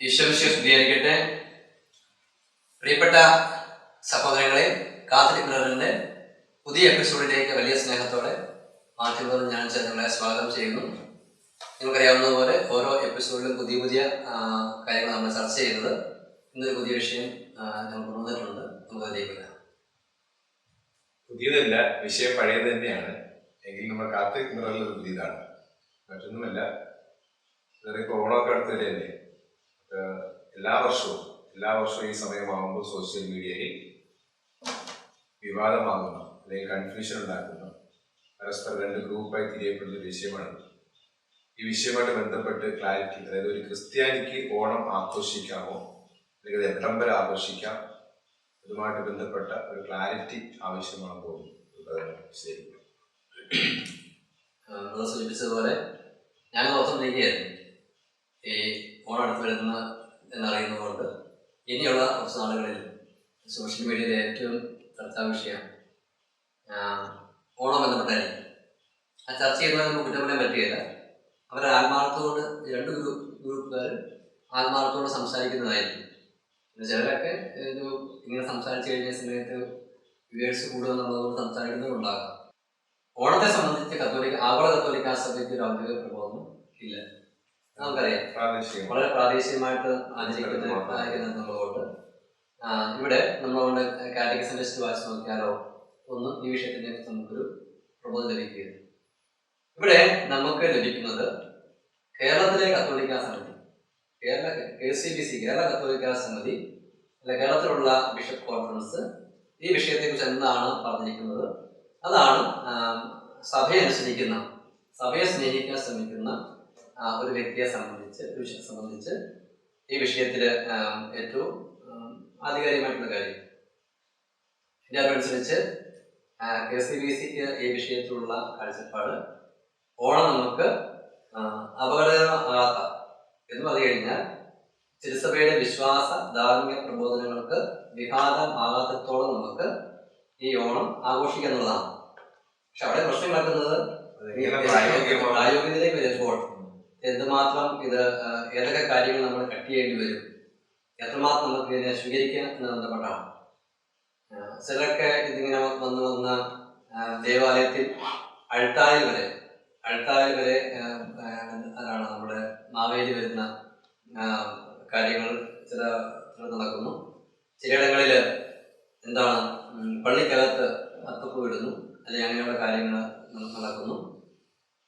ഈശ്വരശിയെ സ്തുതിയായിരിക്കട്ടെ. പ്രിയപ്പെട്ട സഹോദരങ്ങളെ, കാത്തലിക് ബ്രദറിന്റെ പുതിയ എപ്പിസോഡിലേക്ക് വലിയ സ്നേഹത്തോടെ മാധ്യമങ്ങളും ഞാൻ നിങ്ങളെ സ്വാഗതം ചെയ്യുന്നു. നിങ്ങൾക്കറിയാവുന്നതുപോലെ ഓരോ എപ്പിസോഡിലും പുതിയ പുതിയ കാര്യങ്ങൾ നമ്മൾ ചർച്ച ചെയ്യുന്നത്. ഇന്നൊരു പുതിയ വിഷയം നമ്മൾ കൊണ്ടുവന്നിട്ടുണ്ട്. നമുക്കതിലേക്ക് വരാം. പുതിയതല്ല, വിഷയം പഴയത് തന്നെയാണ്. എങ്കിൽ നമ്മൾ കാത്തലിക് ബ്രദറിൽ പുതിയതാണ്, മറ്റൊന്നുമല്ല. ഇപ്പോൾ ഓണമൊക്കെ അടുത്ത് വരെയല്ലേ. എല്ലാ വർഷവും ഈ സമയമാകുമ്പോൾ സോഷ്യൽ മീഡിയയിൽ വിവാദമാകുന്ന അല്ലെങ്കിൽ കൺഫ്യൂഷൻ ഉണ്ടാക്കുന്ന, പരസ്പരം രണ്ട് ഗ്രൂപ്പായി തിരിയപ്പെടുന്ന ഒരു വിഷയമാണ്. ഈ വിഷയമായിട്ട് ബന്ധപ്പെട്ട് ക്ലാരിറ്റി, അതായത് ഒരു ക്രിസ്ത്യാനിക്ക് ഓണം ആഘോഷിക്കാമോ അല്ലെങ്കിൽ എവിടം വരെ ആഘോഷിക്കാം, അതുമായിട്ട് ബന്ധപ്പെട്ട ഒരു ക്ലാരിറ്റി ആവശ്യമാണെന്ന് തോന്നുന്നു. ശരി, സൂചിപ്പിച്ചതുപോലെ ഞാൻ ഓർത്തുകൊണ്ടിരിക്കുകയായിരുന്നു, ഈ ഓണം അടുത്ത് വരുന്ന എന്നറിയുന്നതുകൊണ്ട് ഇനിയുള്ള കുറച്ച് നാളുകളിൽ സോഷ്യൽ മീഡിയയിലെ ഏറ്റവും ചർച്ചാ വിഷയം ഓണം ബന്ധപ്പെട്ടായിരിക്കും. ആ ചർച്ച ചെയ്യുന്നത് നമുക്ക് കുറ്റം പറയാൻ പറ്റുകയില്ല. അവരുടെ ആത്മാർത്ഥത്തോട് രണ്ട് ഗ്രൂപ്പുകാർ ആത്മാർത്ഥത്തോട് സംസാരിക്കുന്നതായിരിക്കും. പിന്നെ ചിലരൊക്കെ ഇങ്ങനെ സംസാരിച്ചു കഴിഞ്ഞ സമയത്ത് വ്യൂവേഴ്സ് കൂടുമെന്നുള്ളതുകൊണ്ട് സംസാരിക്കുന്നതുണ്ടാകാം. ഓണത്തെ സംബന്ധിച്ച് ആഗോള കത്തോലിക്ക സഭയ്ക്ക് ഒരു ഔദ്യോഗിക പ്രബോധനം ഇല്ല. നമുക്കറിയാം, വളരെ പ്രാദേശികമായിട്ട് ആചരിക്കുന്നതുകൊണ്ട് ഇവിടെ നമ്മളോട് കാറ്റഗിസം ടെസ്റ്റ് വായിച്ച് നോക്കിയാലോ ഒന്നും ഈ വിഷയത്തിനെ നമുക്കൊരു പ്രബോധനം ലഭിക്കുകയുള്ളൂ. ഇവിടെ നമുക്ക് ലഭിക്കുന്നത് കേരളത്തിലെ കത്തോലിക്ക സമിതി, KCBC കേരള കത്തോലിക്ക സമിതി അല്ല, കേരളത്തിലുള്ള ബിഷപ്പ് കോൺഫറൻസ് ഈ വിഷയത്തെക്കുറിച്ച് എന്താണ് പറഞ്ഞിരിക്കുന്നത്, അതാണ് സഭയെ അനുസരിക്കുന്ന, സഭയെ സ്നേഹിക്കാൻ ശ്രമിക്കുന്ന ഒരു വ്യക്തിയെ സംബന്ധിച്ച് ഈ വിഷയത്തിൽ ഏറ്റവും ആധികാരികമായിട്ടുള്ള കാര്യം. എൻ്റെ അറിവനുസരിച്ച് KCBCക്ക് ഈ വിഷയത്തിലുള്ള കാഴ്ചപ്പാട്, ഓണം നമുക്ക് അപകടകരമാകാത്ത എന്ന് പറഞ്ഞു കഴിഞ്ഞാൽ തിരുസഭയുടെ വിശ്വാസ ധാർമ്മിക പ്രബോധനങ്ങൾക്ക് വിഘാതം ആകാത്തത്തോളം നമുക്ക് ഈ ഓണം ആഘോഷിക്കുക എന്നുള്ളതാണ്. പക്ഷെ അവിടെ പ്രശ്നം നടക്കുന്നത് പ്രായോഗികതയിലേക്ക് വരുമ്പോൾ എന്തുമാത്രം ഏതൊക്കെ കാര്യങ്ങൾ നമ്മൾ കട്ട് ചെയ്യേണ്ടി വരും, എത്രമാത്രം നമുക്ക് ഇതിനെ സ്വീകരിക്കുക എന്ന് ബന്ധപ്പെട്ടാണ്. ചിലരൊക്കെ ഇതിങ്ങനെ വന്ന് ദേവാലയത്തിൽ അഴുത്തായിൽ വരെ അതാണ് നമ്മുടെ മാവേലി വരുന്ന കാര്യങ്ങൾ ചില നടക്കുന്നു. ചിലയിടങ്ങളിൽ എന്താണ് പള്ളിക്കകത്ത് അത്തപ്പൂ ഇടുന്നു, അല്ലെങ്കിൽ അങ്ങനെയുള്ള കാര്യങ്ങൾ നടക്കുന്നു.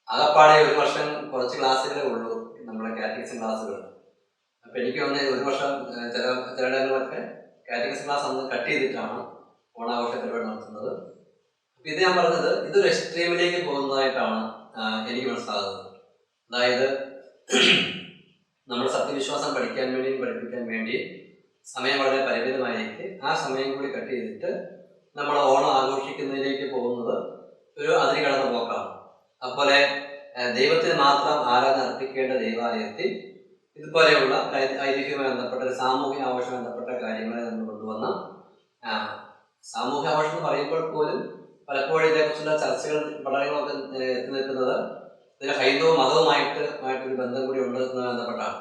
ആകപ്പാടെ ഒരു വർഷം കുറച്ച് ക്ലാസ്സുകളേ ഉള്ളൂ നമ്മുടെ കാറ്റഗിസം ക്ലാസ്സുകൾ. അപ്പം എനിക്ക് തോന്നുന്നത് ഒരു വർഷം ചിലയിടങ്ങളിലൊക്കെ കാറ്റഗിസം ക്ലാസ് അന്ന് കട്ട് ചെയ്തിട്ടാണ് ഓണാഘോഷ പരിപാടി നടത്തുന്നത്. അപ്പം ഇത് ഞാൻ പറഞ്ഞത് ഇതൊരു എക്സ്ട്രീമിലേക്ക് പോകുന്നതായിട്ടാണ് എനിക്ക് മനസ്സിലാകുന്നത്. അതായത് നമ്മുടെ സത്യവിശ്വാസം പഠിപ്പിക്കാൻ വേണ്ടി സമയം വളരെ പരിമിതമായിരിക്കും. ആ സമയം കൂടി കട്ട് ചെയ്തിട്ട് നമ്മൾ ഓണം ആഘോഷിക്കുന്നതിലേക്ക് പോകുന്നത് ഒരു അതിരി കടന്ന പോക്കാണ്. അതുപോലെ ദൈവത്തിന് മാത്രം ആരാധന അർപ്പിക്കേണ്ട ദൈവാലയത്തിൽ ഇതുപോലെയുള്ള ഐതിഹ്യവുമായി ബന്ധപ്പെട്ട ഒരു സാമൂഹ്യ ആഘോഷവുമായി ബന്ധപ്പെട്ട കാര്യങ്ങളെ നമ്മൾ കൊണ്ടുവന്ന സാമൂഹ്യ ആഘോഷം എന്ന് പറയുമ്പോൾ പോലും പലപ്പോഴും ഇതേക്കുറിച്ചുള്ള ചർച്ചകൾ പഠനങ്ങളൊക്കെ എത്തി നിൽക്കുന്നത് ഇതിന് ഹൈന്ദവ മതവുമായിട്ടൊരു ബന്ധം കൂടി ഉണ്ട് എന്ന് ബന്ധപ്പെട്ടാണ്.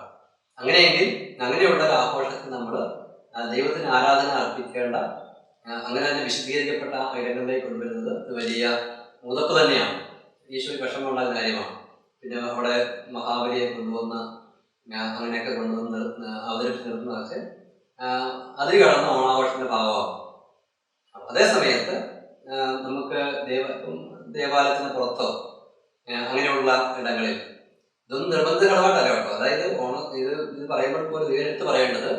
അങ്ങനെയെങ്കിൽ അങ്ങനെയുള്ള ഒരു ആഘോഷത്തിൽ നമ്മൾ ദൈവത്തിന് ആരാധന അർപ്പിക്കേണ്ട, അങ്ങനെ തന്നെ വിശദീകരിക്കപ്പെട്ട ഇടങ്ങളിലേക്ക് കൊണ്ടുവരുന്നത് വലിയ മുതപ്പ് തന്നെയാണ്. ഈശോയ്ക്ക് വിഷമമുണ്ടാകുന്ന കാര്യമാണ്. പിന്നെ അവിടെ മഹാബലിയെ കൊണ്ടുവന്ന് അങ്ങനെയൊക്കെ കൊണ്ടുവന്ന് അവതരിപ്പിച്ച് നിർത്തുന്നതൊക്കെ അതിൽ കടന്ന ഓണാഘോഷത്തിന്റെ ഭാഗമാകും. അതേ സമയത്ത് നമുക്ക് ദേവാലയത്തിന് പുറത്തോ അങ്ങനെയുള്ള ഇടങ്ങളിൽ ഇതൊന്നും നിർബന്ധകരമായിട്ടല്ല കേട്ടോ. അതായത് ഇത് പറയുമ്പോൾ പോലും ഇതിനെടുത്ത് പറയേണ്ടത്,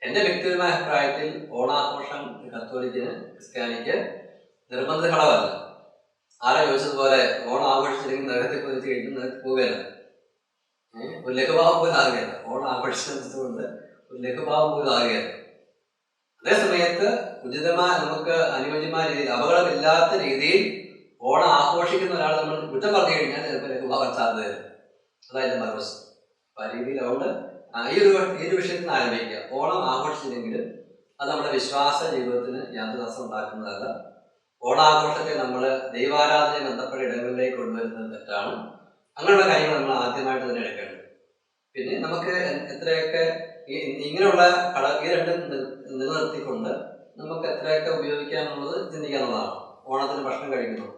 എൻ്റെ വ്യക്തിപരമായ അഭിപ്രായത്തിൽ ഓണാഘോഷം കത്തോലിക്കിന് ക്രിസ്ത്യാനിക്ക് നിർബന്ധ ഘടകമല്ല. ആരാ ചോദിച്ചതുപോലെ ഓണം ആഘോഷിച്ചില്ലെങ്കിൽ നഗരത്തിൽ പൊതിച്ച് കഴിക്കും, നഗരത്തിൽ പോവുകയല്ല, ഒരു ലഘുഭാവം പോലും ആകുകയല്ല. ഓണം ആഘോഷിച്ചതുകൊണ്ട് ഒരു ലഘുഭാവം പോലും ആകുകയല്ല. അതേസമയത്ത് ഉചിതമായ, നമുക്ക് അനുയോജ്യമായ രീതിയിൽ, അപകടമില്ലാത്ത രീതിയിൽ ഓണം ആഘോഷിക്കുന്ന ഒരാൾ നമ്മൾ കുറ്റം പറഞ്ഞു കഴിഞ്ഞാൽ ചിലപ്പോൾ ലഘുഭാവം സാധ്യതയില്ല. അതായത് മറുവശം. അപ്പം ആ രീതിയിൽ അതുകൊണ്ട് ഈ ഒരു വിഷയത്തിൽ നിന്ന് ആരംഭിക്കുക. ഓണം ആഘോഷിച്ചില്ലെങ്കിലും അത് നമ്മുടെ വിശ്വാസ ജീവിതത്തിന് യാതൊരു തടസ്സം ഉണ്ടാക്കുന്നതല്ല. ഓണാഘോഷത്തെ നമ്മൾ ദൈവാരാധനയെ ബന്ധപ്പെട്ട ഇടങ്ങളിലേക്ക് കൊണ്ടുവരുന്നത് തെറ്റാണ്. അങ്ങനെയുള്ള കാര്യങ്ങൾ നമ്മൾ ആദ്യമായിട്ട് തന്നെ എടുക്കേണ്ടത്. പിന്നെ നമുക്ക് എത്രയൊക്കെ ഇങ്ങനെയുള്ള ഈ രണ്ടും നിലനിർത്തിക്കൊണ്ട് നമുക്ക് എത്രയൊക്കെ ഉപയോഗിക്കാമെന്നുള്ളത് ചിന്തിക്കാവുന്നതാണ്. ഓണത്തിന് ഭക്ഷണം കഴിക്കുന്നു,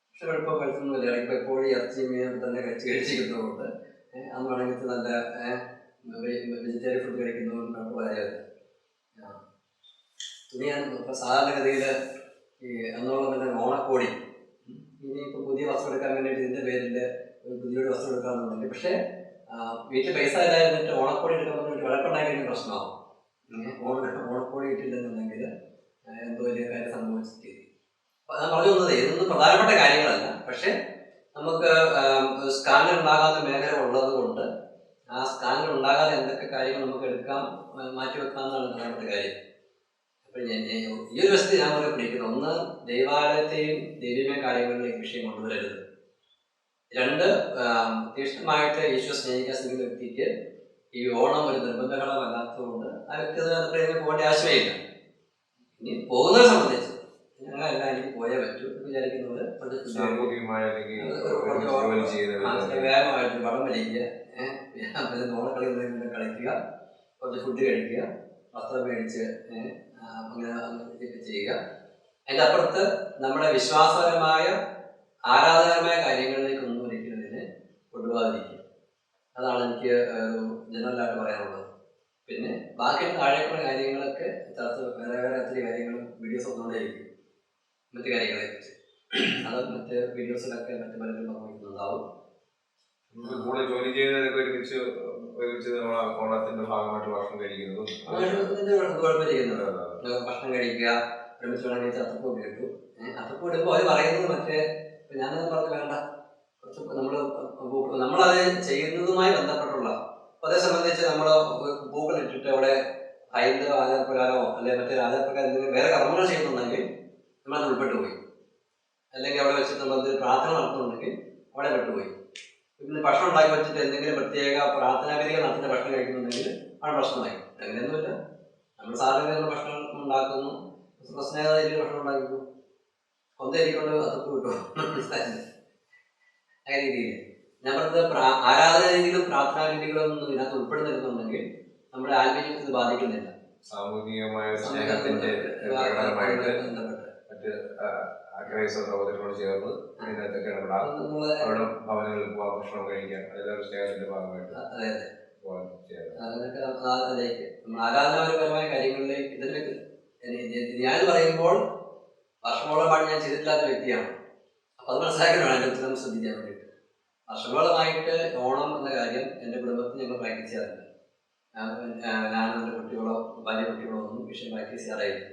ഭക്ഷണം എളുപ്പം കഴിക്കുന്നില്ല, ഇപ്പം എപ്പോഴും ഇറച്ചി മീൻ തന്നെ കഴിച്ചിരിക്കുന്നതുകൊണ്ട് അന്ന് വേണമെങ്കിൽ നല്ല വെജിറ്റേറിയൻ ഫുഡ് കഴിക്കുന്നതുകൊണ്ട് നമുക്ക് കാര്യമില്ല. ഇനിയാണ് ഇപ്പം സാധാരണഗതിയിൽ ഈ അന്നോളം തന്നെ ഓണക്കോടി, ഇനിയിപ്പോൾ പുതിയ വസ്ത്രം എടുക്കാൻ വേണ്ടിയിട്ട് ഇതിൻ്റെ പേരിൽ ഒരു പുതിയൊരു വസ്ത്രം എടുക്കാമെന്നുണ്ടെങ്കിൽ, പക്ഷേ വീട്ടിൽ പൈസ ഇല്ലായിരുന്നിട്ട് ഓണക്കോടി എടുക്കാൻ വേണ്ടി വഴക്കുണ്ടാക്കി കഴിഞ്ഞാൽ പ്രശ്നമാവും. ഓണക്കോടി ഇട്ടില്ലെന്നുണ്ടെങ്കിൽ എന്തോ വലിയ കാര്യം സംഭവിച്ചിട്ട്. ഞാൻ പറഞ്ഞു വന്നത് ഇതൊന്നും പ്രധാനപ്പെട്ട കാര്യങ്ങളല്ല, പക്ഷെ നമുക്ക് സ്കാനർ ഉണ്ടാകാത്ത മേഖല ഉള്ളത് കൊണ്ട് ആ സ്കാനർ ഉണ്ടാകാതെ എന്തൊക്കെ കാര്യങ്ങൾ നമുക്ക് എടുക്കാം, മാറ്റിവെക്കാം എന്നാണ് പ്രധാനപ്പെട്ട കാര്യം. അപ്പോൾ ഈ ഒരു വശത്ത് ഞാൻ പറയാൻ പിടിക്കുന്നത്, ഒന്ന്, ദൈവാലയത്തെയും ദൈവീയ കാര്യങ്ങളിലേക്ക് വിഷയം കൊണ്ടുവരരുത്. രണ്ട്, തീക്ഷ്ണമായിട്ട് ഈശോ സ്നേഹിക്കാൻ ശ്രമിക്കുന്ന വ്യക്തിക്ക് ഈ ഓണം ഒരു നിർബന്ധഘടമല്ലാത്തതുകൊണ്ട് ആ വ്യക്തി അതിനകത്ത് പോകേണ്ട ആവശ്യമില്ല. ഇനി പോകുന്നവരെ സംബന്ധിച്ച് ഞങ്ങളെല്ലാം എനിക്ക് പോയേ പറ്റൂ എന്ന് വിചാരിക്കുന്നത് വ്യായാമമായിട്ട് വടം വലിക്കുക, ഓണക്കളി കളിക്കുക, കുറച്ച് ഫുഡ് കഴിക്കുക, വസ്ത്രം മേടിച്ച് അങ്ങനെ ചെയ്യുക. അതിൻ്റെ അപ്പുറത്ത് നമ്മുടെ വിശ്വാസപരമായ ആരാധകരമായ കാര്യങ്ങളിലേക്കൊന്നും ഒരിക്കലും ഇതിനെ കൊണ്ടുപോകാതിരിക്കുക. അതാണ് എനിക്ക് ജനറലായിട്ട് പറയാനുള്ളത്. പിന്നെ ബാക്കിയുള്ള താഴേക്കുള്ള കാര്യങ്ങളൊക്കെ വേറെ ഒത്തിരി കാര്യങ്ങളും വീഡിയോസ് ഒന്നുകൊണ്ടേയിരിക്കും, മറ്റു കാര്യങ്ങളെ കുറിച്ച്. അത് മറ്റ് വീഡിയോസിലൊക്കെ മറ്റു പലരും പറഞ്ഞിട്ടുണ്ടാവും. കൂടെ ജോലി ചെയ്യുന്നതൊക്കെ ഒരുമിച്ച് ഓണത്തിന്റെ ഭാഗമായിട്ട് ഭക്ഷണം കഴിക്കുന്നതും കുഴപ്പമിരിക്കുന്നത്. ഭക്ഷണം കഴിക്കുക, ഒരുമിച്ച് വേണമെങ്കിൽ അത്തപ്പൂ ഇട്ടു. അത്തപ്പൂ ഇടുമ്പോൾ അവർ പറയുന്നത് മറ്റേ ഞാനത് പറഞ്ഞു വേണ്ട, കുറച്ച് നമ്മളത് ചെയ്യുന്നതുമായി ബന്ധപ്പെട്ടുള്ള, അതേ സംബന്ധിച്ച് നമ്മൾ പൂക്കൾ ഇട്ടിട്ട് അവിടെ ഹൈന്ദവ ആചാരപ്രകാരമോ അല്ലെങ്കിൽ മറ്റൊരു ആചാരപ്രകാരം എന്തെങ്കിലും വേറെ കർമ്മങ്ങൾ ചെയ്യുന്നുണ്ടെങ്കിൽ നമ്മളത് ഉൾപ്പെട്ടു പോയി. അല്ലെങ്കിൽ അവിടെ വെച്ചിട്ട് നമ്മൾ പ്രാർത്ഥന നടത്തുന്നുണ്ടെങ്കിൽ അവിടെ പെട്ടുപോയി. പിന്നെ ഭക്ഷണം ഉണ്ടാക്കി വെച്ചിട്ട് എന്തെങ്കിലും പ്രത്യേക പ്രാർത്ഥനാവിധികൾ നടത്തുന്ന ഭക്ഷണം കഴിക്കുന്നുണ്ടെങ്കിൽ അവിടെ പ്രശ്നമായി. അങ്ങനെയൊന്നുമില്ല, നമ്മൾ സാധാരണ ഭക്ഷണം ഉണ്ടാക്കുന്നു, സ്നേഹമായിട്ട് ഭക്ഷണം ഉണ്ടാക്കുന്നു, ഒന്നേരിക്കൊണ്ട് അതൊക്കെ കിട്ടും. ആ രീതിയിൽ ഞാൻ പറഞ്ഞത് ആരാധന രീതിയിലും പ്രാർത്ഥനാ രീതികളൊന്നും ഇതിനകത്ത് ഉൾപ്പെടുന്നിരുന്നുണ്ടെങ്കിൽ നമ്മുടെ ആത്മീയത്തിൽ ഇത് ബാധിക്കുന്നില്ല. സാമൂഹികമായ സ്നേഹത്തിന്റെ ബന്ധപ്പെട്ട് മറ്റ് സഹോദരനോട് ചേർന്ന് ഇതിനകത്തൊക്കെ ഇടപെടാം, അവിടെ ഭവനങ്ങളിൽ പോകാം, ഭക്ഷണം കഴിക്കാം, അതെല്ലാം സ്നേഹത്തിന്റെ ഭാഗമായിട്ട് അതിലേക്ക് ആരാധനാപരമായ കാര്യങ്ങളിലേക്ക് ഇതിലേക്ക് ഞാൻ പറയുമ്പോൾ വർഷങ്ങളോളമായി ഞാൻ ചെയ്തിട്ടില്ലാത്ത വ്യക്തിയാണ്. അപ്പൊ അത് മനസ്സിലാക്കാൻ വേണം എൻ്റെ ഉത്തരം ശ്രദ്ധിക്കാൻ വേണ്ടിയിട്ട്. വർഷങ്ങളോളമായിട്ട് ഓണം എന്ന കാര്യം എൻ്റെ കുടുംബത്തിൽ ഞങ്ങൾ പ്രാക്ടീസ് ചെയ്യാറുണ്ട്. ഞാൻ എൻ്റെ കുട്ടികളോ ഭാര്യ കുട്ടികളോ ഒന്നും വിഷയം പ്രാക്ടീസ് ചെയ്യാറായില്ല.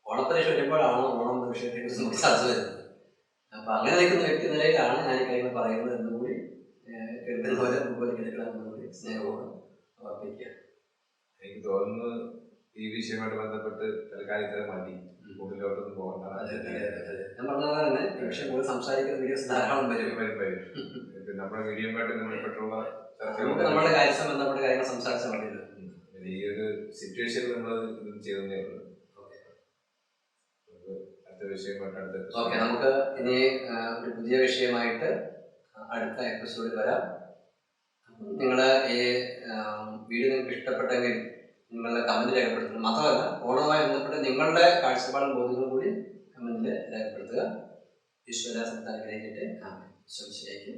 ഓണപ്പരീക്ഷ വരുമ്പോഴാണ് ഓണം എന്ന വിഷയത്തെക്കുറിച്ച് നമുക്ക് ചർച്ച വരുന്നത്. അപ്പൊ അങ്ങനെ നിൽക്കുന്ന വ്യക്തി നിലയിലാണ് ഞാൻ ഈ കാര്യങ്ങൾ പറയുന്നത് എന്നുകൂടി കേൾക്കുന്നവരെ മുമ്പ് കേൾക്കണമെന്നുകൂടി സ്നേഹപൂർവ്വം ഓർമ്മിക്കുക. എനിക്ക് തോന്നുന്നു ഈ വിഷയമായിട്ട് ബന്ധപ്പെട്ട് തൽക്കാലം മതി, കൂടുതലോട്ടൊന്നും പോകണ്ട. ഞാൻ പറഞ്ഞ പോലെ തന്നെ ഈ വിഷയം കൂടുതൽ സംസാരിക്കുന്ന വീഡിയോസ് ധാരാളം വരും. നമ്മുടെ മീഡിയമായിട്ട് ബന്ധപ്പെട്ടുള്ള നമ്മുടെ കാര്യസം ബന്ധപ്പെട്ട കാര്യങ്ങൾ സംസാരിച്ചാൽ മതിയല്ലോ. ഈ ഒരു സിറ്റുവേഷനിൽ നമ്മൾ ഇത് ചെയ്യുന്നേ ഉള്ളൂ. അടുത്ത വിഷയമായിട്ട് ഓക്കെ, നമുക്ക് ഇനി ഒരു പുതിയ വിഷയമായിട്ട് അടുത്ത എപ്പിസോഡിൽ വരാം. നിങ്ങൾ ഈ വീഡിയോ നിങ്ങൾക്ക് ഇഷ്ടപ്പെട്ടെങ്കിൽ നിങ്ങളുടെ കമന്റ് രേഖപ്പെടുത്തണം. മാത്രമല്ല ഓണവുമായി ബന്ധപ്പെട്ട് നിങ്ങളുടെ കാഴ്ചപ്പാടും ബോധ്യങ്ങളും കൂടി കമന്റിൽ രേഖപ്പെടുത്തുക. ഈശ്വര സംസ്ഥാനം ഗ്രഹിക്കട്ടെ. ശരിയായിരിക്കും.